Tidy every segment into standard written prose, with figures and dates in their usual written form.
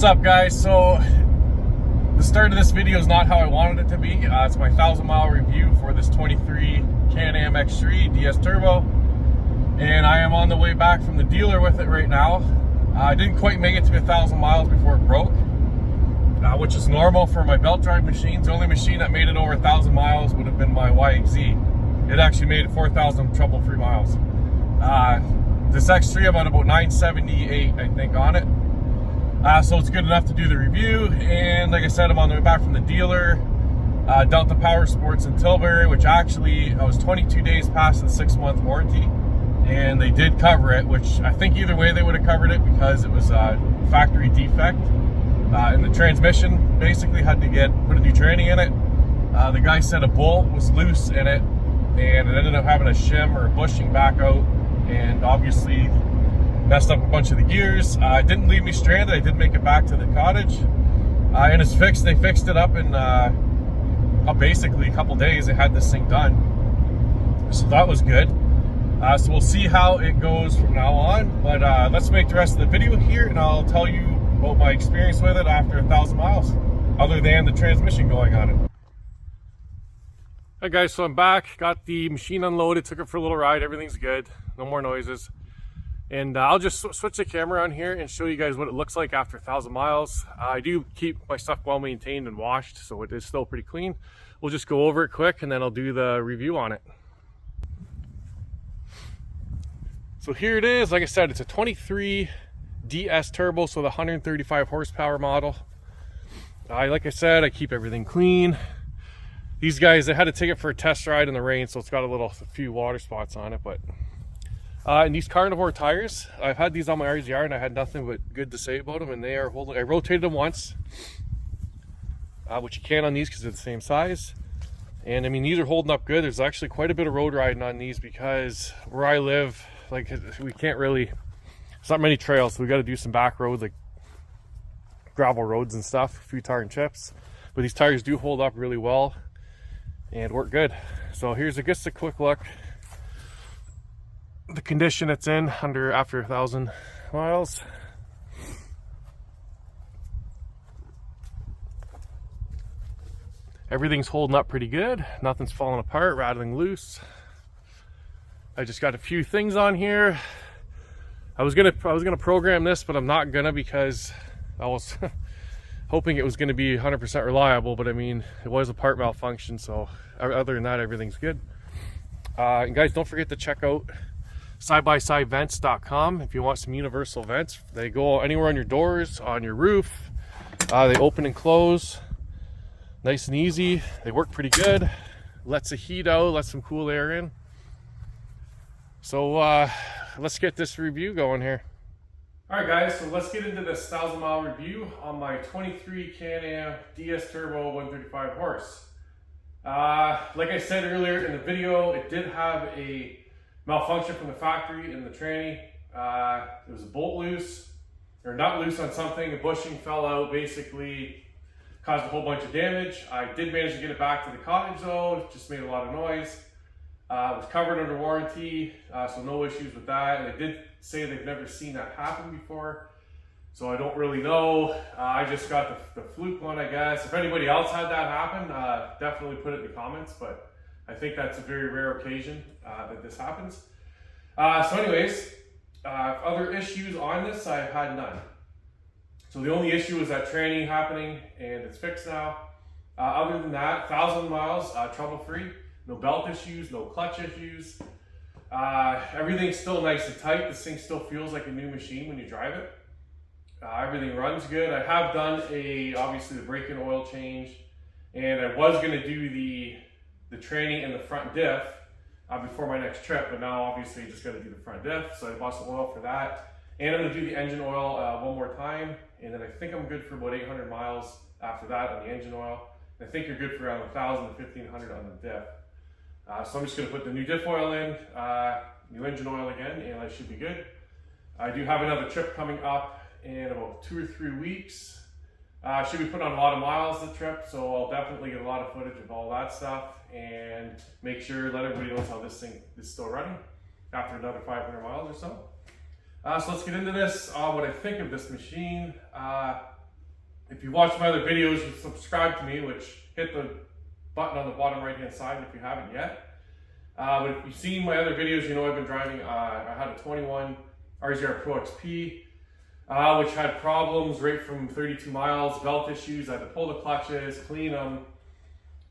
What's up, guys? So the start of this video is not how I wanted it to be. It's my 1,000-mile review for this 23 CANAM X3 DS Turbo, and I am on the way back from the dealer with it right now. I didn't quite make it to 1,000 miles before it broke, which is normal for my belt drive machines. The only machine that made it over 1,000 miles would have been my YXZ. It actually made it 4,000 trouble-free miles. This X3, I'm at about 978, I think, on it. So it's good enough to do the review, and like I said, I'm on the way back from the dealer, Delta Power Sports in Tilbury, which actually I was 22 days past the 6-month warranty, and they did cover it, which I think either way they would have covered it because it was a factory defect, and the transmission basically had to put a new tranny in it. The guy said a bolt was loose in it, and it ended up having a shim or a bushing back out, and obviously messed up a bunch of the gears. It didn't leave me stranded. I did make it back to the cottage, and it's fixed. They fixed it up in basically a couple days. They had this thing done, so that was good. So we'll see how it goes from now on, but let's make the rest of the video here, and I'll tell you about my experience with it after 1,000 miles, other than the transmission going on it. Hey guys, so I'm back, got the machine unloaded, took it for a little ride, everything's good, no more noises. And I'll just switch the camera on here and show you guys what it looks like after 1,000 miles. I do keep my stuff well maintained and washed, so it is still pretty clean. We'll just go over it quick and then I'll do the review on it. So here it is. Like I said, it's a 23 DS Turbo, so the 135 horsepower model. Like I said, I keep everything clean. These guys, I had to take it for a test ride in the rain, so it's got a few water spots on it, but and these carnivore tires, I've had these on my RZR and I had nothing but good to say about them, and they are holding. I rotated them once, which you can on these because they're the same size, and I mean these are holding up good. There's actually quite a bit of road riding on these because where I live, like, we can't really, there's not many trails, so we got to do some back roads like gravel roads and stuff, a few tar and chips, but these tires do hold up really well and work good. So here's just a quick look, the condition it's in after 1,000 miles. Everything's holding up pretty good, nothing's falling apart, rattling loose. I just got a few things on here. I was gonna program this, but I'm not gonna, because I was hoping it was gonna be 100% reliable, but I mean it was a part malfunction, so other than that everything's good. And guys, don't forget to check out sidebysidevents.com if you want some universal vents. They go anywhere on your doors, on your roof. They open and close nice and easy. They work pretty good, lets the heat out, lets some cool air in. So let's get this review going here. All right guys, so let's get into this 1,000-mile review on my 23 CANAM DS Turbo 135 horse. Like I said earlier in the video, it did have a malfunction from the factory in the tranny. It was a bolt loose, or not loose on something. The bushing fell out, basically caused a whole bunch of damage. I did manage to get it back to the cottage though. It just made a lot of noise. It was covered under warranty, so no issues with that. And they did say they've never seen that happen before, so I don't really know. I just got the fluke one, I guess. If anybody else had that happen, definitely put it in the comments, but I think that's a very rare occasion that this happens. So anyways, other issues on this, I've had none. So the only issue is that tranny happening, and it's fixed now. Other than that, 1,000 miles, trouble-free. No belt issues, no clutch issues. Everything's still nice and tight. This thing still feels like a new machine when you drive it. Everything runs good. I have done obviously the brake and oil change, and I was gonna do the tranny and the front diff before my next trip, but now obviously just gotta do the front diff, so I bought some oil for that. And I'm gonna do the engine oil one more time, and then I think I'm good for about 800 miles after that on the engine oil. And I think you're good for around 1,000 to 1,500 on the diff. So I'm just gonna put the new diff oil in, new engine oil again, and I should be good. I do have another trip coming up in about 2 or 3 weeks. I should be putting on a lot of miles this trip, so I'll definitely get a lot of footage of all that stuff and make sure, let everybody knows how this thing is still running after another 500 miles or so. So let's get into this, what I think of this machine. If you watched my other videos, you subscribe to me, which hit the button on the bottom right hand side if you haven't yet. But if you've seen my other videos, you know I've been driving, I had a 21 RZR Pro XP, which had problems right from 32 miles, belt issues. I had to pull the clutches, clean them.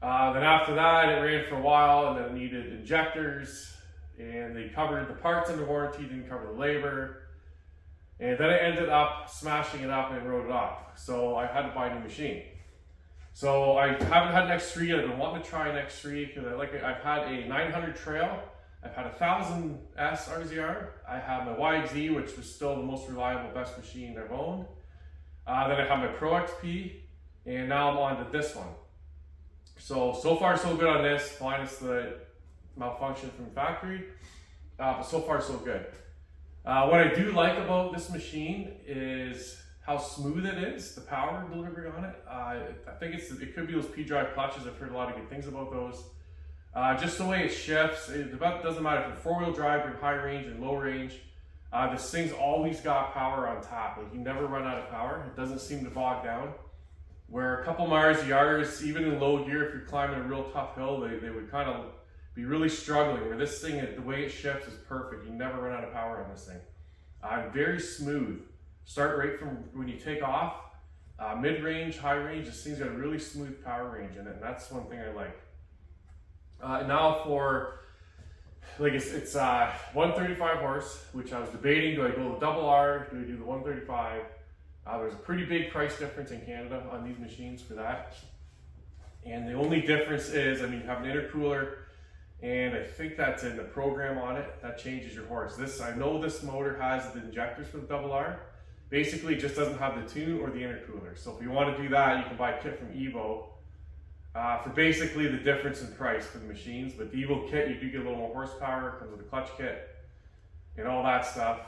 Then after that, it ran for a while, and then it needed injectors, and they covered the parts under warranty, didn't cover the labor. And then I ended up smashing it up and wrote it off. So I had to buy a new machine. So I haven't had an X3 yet. I've been wanting to try an X3 because I've had a 900 Trail. I've had a 1000S RZR. I have my YXZ, which was still the most reliable, best machine I've owned. Then I have my Pro XP, and now I'm on to this one. So far so good on this, minus the malfunction from the factory. But so far so good. What I do like about this machine is how smooth it is, the power delivery on it. I think it could be those P-drive clutches. I've heard a lot of good things about those. Just the way it shifts, it doesn't matter if you're four-wheel drive or high range and low range. This thing's always got power on top. Like, you never run out of power. It doesn't seem to bog down. Where a couple of my RZRs, even in low gear, if you're climbing a real tough hill, they would kind of be really struggling. Where this thing, the way it shifts is perfect. You never run out of power on this thing. Very smooth. Start right from when you take off, mid-range, high range. This thing's got a really smooth power range in it, and that's one thing I like. Now for, like, it's 135 horse, which I was debating, do I go the double R, do I do the 135? There's a pretty big price difference in Canada on these machines for that. And the only difference is, I mean, you have an intercooler, and I think that's in the program on it, that changes your horse. I know this motor has the injectors for the double R. Basically, it just doesn't have the tune or the intercooler. So if you want to do that, you can buy a kit from Evo for basically the difference in price for the machines. But the Evo kit, you do get a little more horsepower, comes with a clutch kit and all that stuff,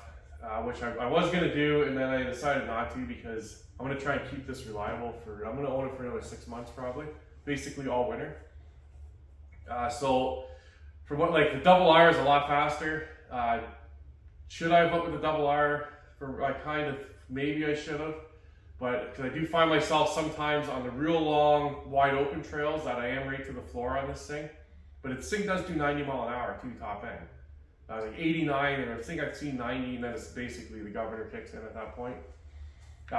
which I was going to do, and then I decided not to because I'm going to try and keep this reliable I'm going to own it for another 6 months probably, basically all winter. So for what, like, the double R is a lot faster. Should I have went with the double R? Maybe I should have, but because I do find myself sometimes on the real long, wide open trails that I am right to the floor on this thing. But this thing does do 90 mile an hour to top end. Like 89, and I think I've seen 90, and then it's basically the governor kicks in at that point,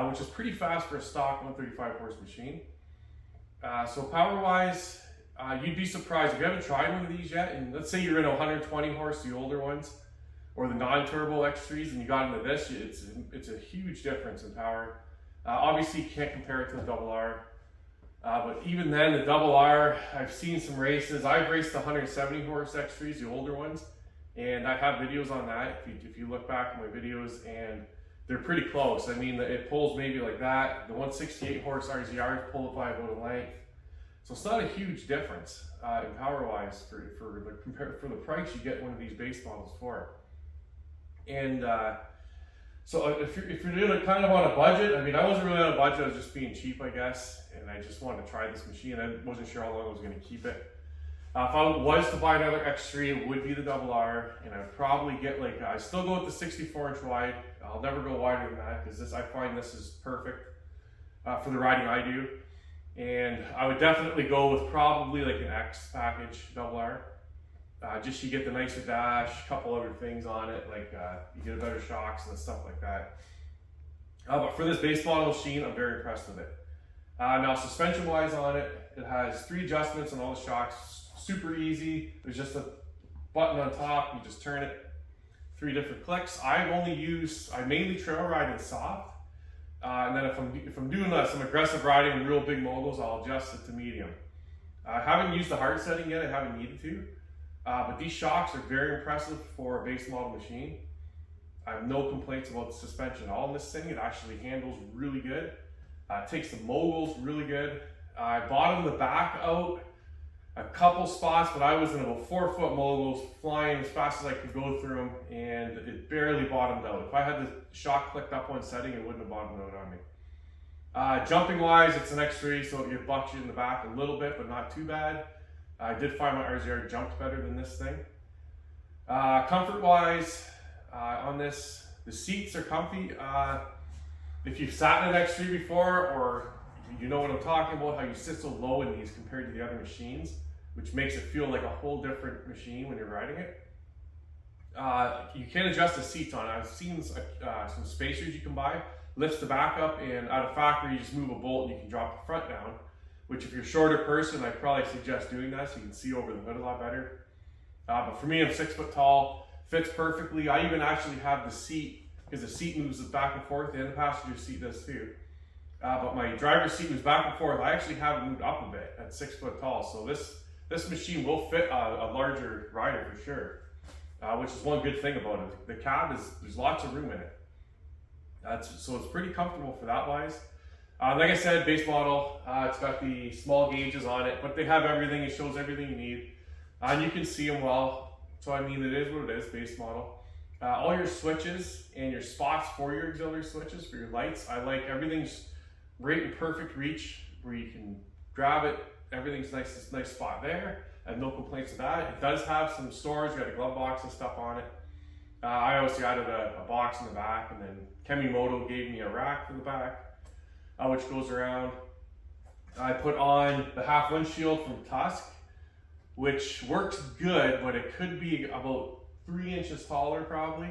which is pretty fast for a stock 135 horse machine. So power-wise, you'd be surprised if you haven't tried one of these yet, and let's say you're in a 120 horse, the older ones, or the non-turbo X3s, and you got into this, it's a huge difference in power. Obviously, you can't compare it to the double R, but even then, the double R, I've seen some races. I've raced the 170 horse X3s, the older ones, and I have videos on that. If you look back at my videos, and they're pretty close. I mean, it pulls maybe like that. The 168 horse RZRs pull it by about a length. So it's not a huge difference in power-wise for the price you get one of these base models for. And so if you're doing it kind of on a budget, I mean, I wasn't really on a budget, I was just being cheap, I guess, and I just wanted to try this machine. I wasn't sure how long I was going to keep it. If I was to buy another X3, it would be the double R, and I'd probably get I still go with the 64-inch wide. I'll never go wider than that because I find this is perfect for the riding I do. And I would definitely go with probably like an X package double R. Just you get the nicer dash, a couple other things on it, like you get better shocks and stuff like that. But for this base model machine, I'm very impressed with it. Now suspension wise on it, it has 3 adjustments on all the shocks, super easy. There's just a button on top, you just turn it, 3 different clicks. I mainly trail ride in soft. And then if I'm doing some aggressive riding and real big moguls, I'll adjust it to medium. I haven't used the hard setting yet, I haven't needed to. But these shocks are very impressive for a base model machine. I have no complaints about the suspension at all in this thing. It actually handles really good. It takes the moguls really good. I bottomed the back out a couple spots, but I was in about 4-foot moguls flying as fast as I could go through them, and it barely bottomed out. If I had the shock clicked up one setting, it wouldn't have bottomed out on me. Jumping wise, it's an X3, so it bucks you in the back a little bit, but not too bad. I did find my RZR jumped better than this thing. Comfort wise, on this, the seats are comfy. If you've sat in an X3 before, or you know what I'm talking about, how you sit so low in these compared to the other machines, which makes it feel like a whole different machine when you're riding it. You can adjust the seats on it. I've seen some spacers you can buy, lifts the back up, and out of factory you just move a bolt and you can drop the front down, which if you're a shorter person, I'd probably suggest doing that so you can see over the hood a lot better. But for me, I'm 6 foot tall, fits perfectly. I even actually have the seat, because the seat moves back and forth, and the passenger seat does too. But my driver's seat moves back and forth. I actually have it moved up a bit at 6 foot tall. So this machine will fit a larger rider for sure, which is one good thing about it. The cab there's lots of room in it. So it's pretty comfortable for that wise. Like I said, base model, it's got the small gauges on it, but they have everything. It shows everything you need. And you can see them well. So I mean, it is what it is, base model. All your switches and your spots for your auxiliary switches, for your lights, I like everything's right in perfect reach where you can grab it. Everything's nice spot there. I have no complaints with that. It does have some storage, got a glove box and stuff on it. I obviously added a box in the back, and then Kemimoto gave me a rack for the back, which goes around. I put on the half windshield from Tusk, which works good, but it could be about 3 inches taller probably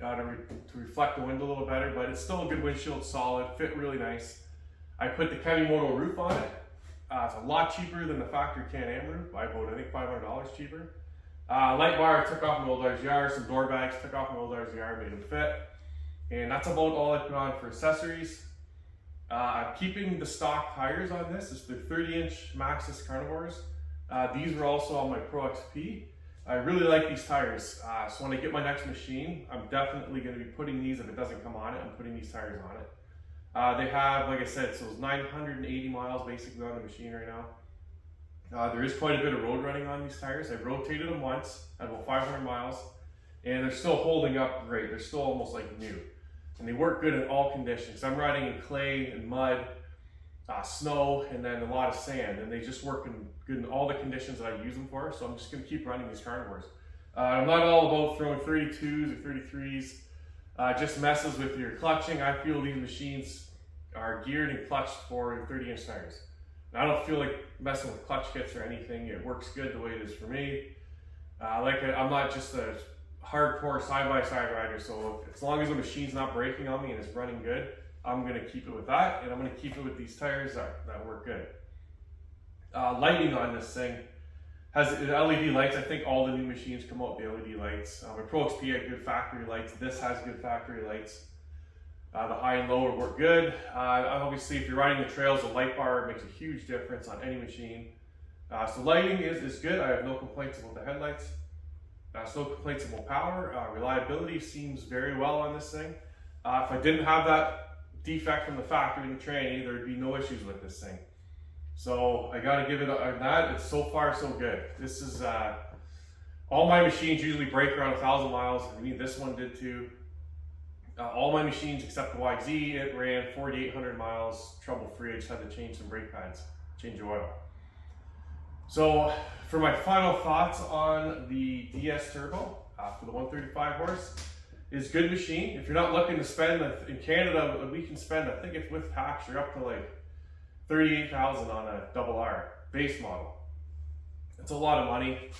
to reflect the wind a little better, but it's still a good windshield, solid, fit really nice. I put the Kemimoto roof on it. It's a lot cheaper than the factory CANAM roof, by about I think $500 cheaper. Light bar, took off an old RZR, some door bags, took off an old RZR, made them fit. And that's about all I put on for accessories. I'm keeping the stock tires on this. It's the 30-inch Maxxis Carnivores. These were also on my Pro XP. I really like these tires. So when I get my next machine, I'm definitely going to be putting these, if it doesn't come on it, I'm putting these tires on it. They have, like I said, so it's 980 miles basically on the machine right now. There is quite a bit of road running on these tires. I've rotated them once at about 500 miles, and they're still holding up great. They're still almost like new. And they work good in all conditions. I'm riding in clay and mud, snow, and then a lot of sand, and they just work good in all the conditions that I use them for. So I'm just going to keep running these Carnivores. I'm not all about throwing 32s or 33s. Just messes with your clutching. I feel these machines are geared and clutched for 30-inch tires. And I don't feel like messing with clutch kits or anything. It works good the way it is for me. I'm not just a hardcore side-by-side rider, so as long as the machine's not breaking on me and it's running good, I'm going to keep it with that, and I'm going to keep it with these tires that work good. Lighting on this thing has LED lights. I think all the new machines come out with the LED lights. My Pro XP had good factory lights. This has good factory lights. The high and low work good. Obviously, if you're riding the trails, the light bar makes a huge difference on any machine. So lighting is good. I have no complaints about the headlights. No complaints about power. Reliability seems very well on this thing. If I didn't have that defect from the factory in the tranny, there'd be no issues with this thing. So I gotta give it that. It's so far so good. This is all my machines usually break around 1,000 miles. I mean, this one did too. All my machines except the YZ, it ran 4,800 miles trouble free. I just had to change some brake pads, change the oil. So for my final thoughts on the DS Turbo for the 135 horse, is good machine. If you're not looking to spend in Canada, we can spend, I think if with tax, you're up to like 38,000 on a double R base model. It's a lot of money.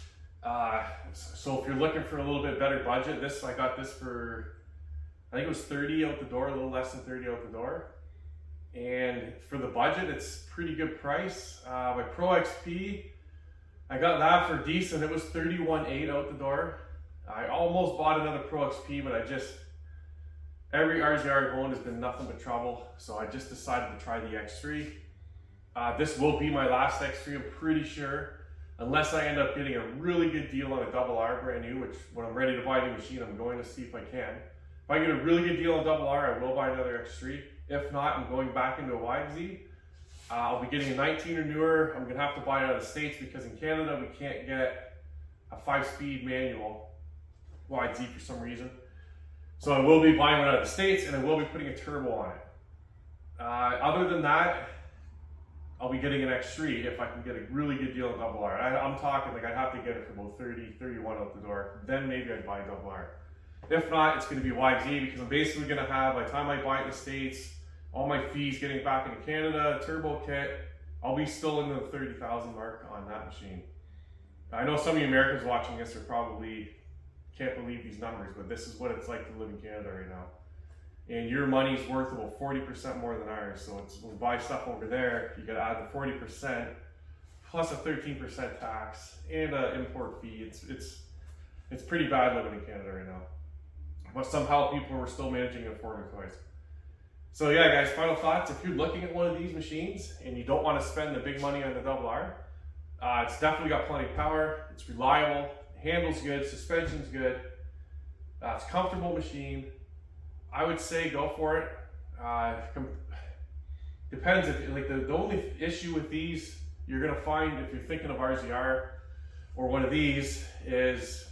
So if you're looking for a little bit better budget, I got this for, I think it was 30 out the door, a little less than 30 out the door. And for the budget, it's pretty good price. My Pro XP, I got that for decent. It was 31.8 out the door. I almost bought another Pro XP, but every RZR I've owned has been nothing but trouble. So I just decided to try the X3. This will be my last X3, I'm pretty sure. Unless I end up getting a really good deal on a double R brand new, which when I'm ready to buy a new machine, I'm going to see if I can. If I get a really good deal on double R, I will buy another X3. If not, I'm going back into a YZ. I'll be getting a 19 or newer. I'm going to have to buy it out of the States because in Canada we can't get a 5-speed manual YZ for some reason. So I will be buying one out of the States, and I will be putting a turbo on it. Other than that, I'll be getting an X3 if I can get a really good deal on double R. I'm talking like I'd have to get it for about 30, 31 out the door. Then maybe I'd buy double R. If not, it's going to be YZ because I'm basically going to have, by the time I buy it in the States, all my fees getting back into Canada, turbo kit, I'll be still in the 30,000 mark on that machine. I know some of you Americans watching this are probably can't believe these numbers, but this is what it's like to live in Canada right now. And your money's worth about 40% more than ours. So it's, when we buy stuff over there, you gotta add the 40% plus a 13% tax and an import fee. It's pretty bad living in Canada right now. But somehow people are still managing to afford it twice. So yeah, guys, final thoughts. If you're looking at one of these machines and you don't want to spend the big money on the double R, it's definitely got plenty of power. It's reliable, handles good, suspension's good. It's a comfortable machine. I would say go for it. Depends if like the only issue with these you're gonna find if you're thinking of RZR or one of these is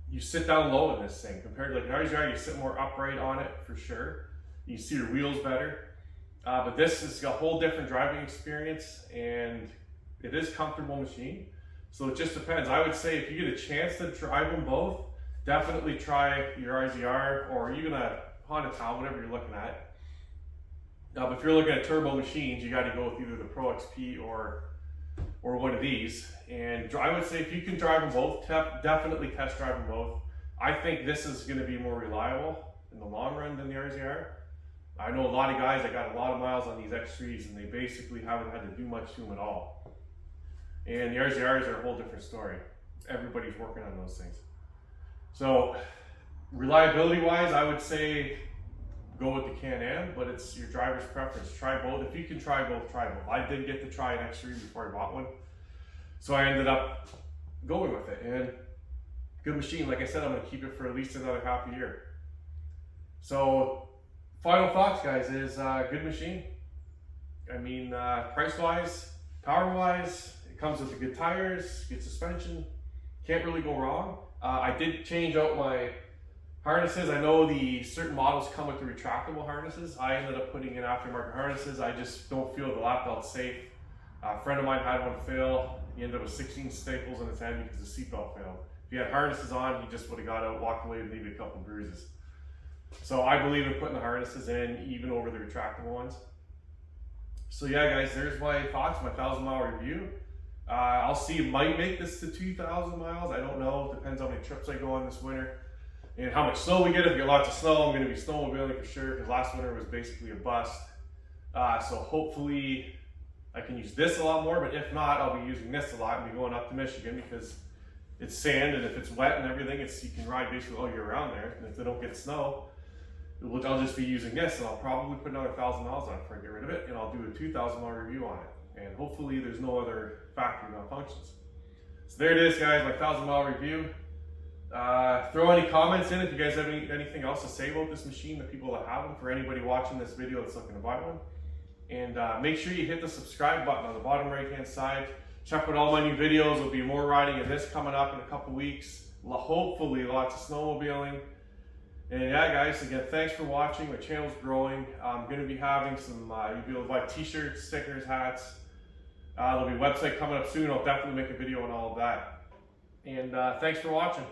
you sit down low in this thing compared to like an RZR. You sit more upright on it for sure. You see your wheels better, but this is a whole different driving experience, and it is a comfortable machine. So it just depends. I would say if you get a chance to drive them both, definitely try your RZR or even a Honda Town, whatever you're looking at. But if you're looking at turbo machines, you got to go with either the Pro XP or one of these. And I would say if you can drive them both, definitely test drive them both. I think this is going to be more reliable in the long run than the RZR. I know a lot of guys that got a lot of miles on these X3s and they basically haven't had to do much to them at all. And the RZRs are a whole different story. Everybody's working on those things. So reliability wise, I would say go with the CANAM, but it's your driver's preference. Try both. If you can try both, try both. I did get to try an X3 before I bought one. So I ended up going with it. And good machine. Like I said, I'm going to keep it for at least another half a year. So final thoughts, guys, is good machine. I mean, price-wise, power-wise, it comes with the good tires, good suspension. Can't really go wrong. I did change out my harnesses. I know the certain models come with the retractable harnesses. I ended up putting in aftermarket harnesses. I just don't feel the lap belt's safe. A friend of mine had one fail. He ended up with 16 staples in his head because the seatbelt failed. If he had harnesses on, he just would have got out, walked away, and maybe a couple bruises. So I believe in putting the harnesses in, even over the retractable ones. So yeah, guys, there's my thoughts, my 1,000-mile review. I'll see, might make this to 2,000 miles. I don't know. Depends on how many trips I go on this winter and how much snow we get. If we get lots of snow, I'm going to be snowmobiling for sure, because last winter was basically a bust. So hopefully I can use this a lot more, but if not, I'll be using this a lot and be going up to Michigan because it's sand, and if it's wet and everything, you can ride basically all year round there. And if they don't get snow, I'll just be using this, and I'll probably put another 1,000 miles on it before I get rid of it, and I'll do a 2,000-mile review on it. And hopefully there's no other factory malfunctions. So there it is, guys, my 1,000-mile review. Throw any comments in if you guys have anything else to say about this machine, the people that have them, for anybody watching this video that's looking to buy one. And make sure you hit the subscribe button on the bottom right-hand side. Check out all my new videos. There'll be more riding of this coming up in a couple weeks. Hopefully lots of snowmobiling. And yeah, guys, again, thanks for watching. My channel's growing. I'm going to be having some, you'll be able to buy t-shirts, stickers, hats. There'll be a website coming up soon. I'll definitely make a video on all of that. And thanks for watching.